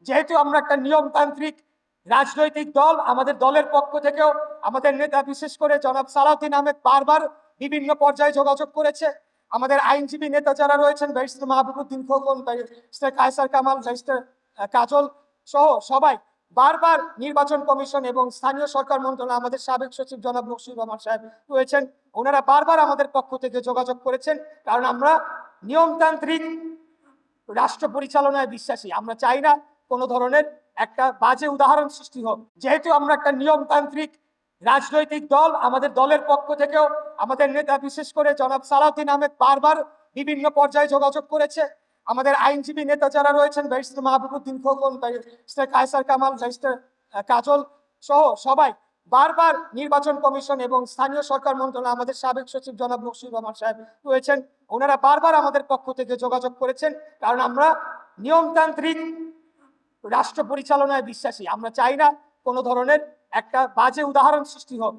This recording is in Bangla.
যেহেতু আমরা একটা নিয়মতান্ত্রিক রাজনৈতিক দল, আমাদের দলের পক্ষ থেকেও আমাদের নেতা বিশেষ করে জনাব সালাউদ্দিন আহমেদ বারবার বিভিন্ন পর্যায়ে যোগাযোগ করেছে। আমাদের আইনজীবী নেতা যারা রয়েছেন, barrister Mahbubuddin Khokon, barrister Kaiser Kamal, barrister Kajal সহ সবাই বারবার নির্বাচন কমিশন এবং স্থানীয় সরকার মন্ত্রণালয়, আমাদের সাবেক সচিব জনাব বশির রহমান সাহেব রয়েছেন, ওনারা বারবার আমাদের পক্ষ থেকে যোগাযোগ করেছেন। কারণ আমরা নিয়মতান্ত্রিক রাষ্ট্র পরিচালনায় বিশ্বাসী। আমরা চাই না কোনো ধরনের একটা বাজে উদাহরণ সৃষ্টি হোক। যেহেতু আমরা একটা নিয়মতান্ত্রিক রাজনৈতিক দল, আমাদের দলের পক্ষ থেকেও আমাদের নেতা বিশেষ করে জনাব সালাউদ্দিন আহমেদ বারবার বিভিন্ন পর্যায়ে যোগাযোগ করেছে। আমাদের আইনজীবী নেতা যারা রয়েছেন, barrister Mahbubuddin Khokon, barrister Kaiser Kamal, barrister Kajal সহ সবাই বারবার নির্বাচন কমিশন এবং স্থানীয় সরকার মন্ত্রণালয়, আমাদের সাবেক সচিব জনাব বশির রহমান সাহেব রয়েছেন, ওনারা বারবার আমাদের পক্ষ থেকে যোগাযোগ করেছেন। কারণ আমরা নিয়মতান্ত্রিক রাষ্ট্র পরিচালনায় বিশ্বাসী। আমরা চাই না কোনো ধরনের একটা বাজে উদাহরণ সৃষ্টি হোক।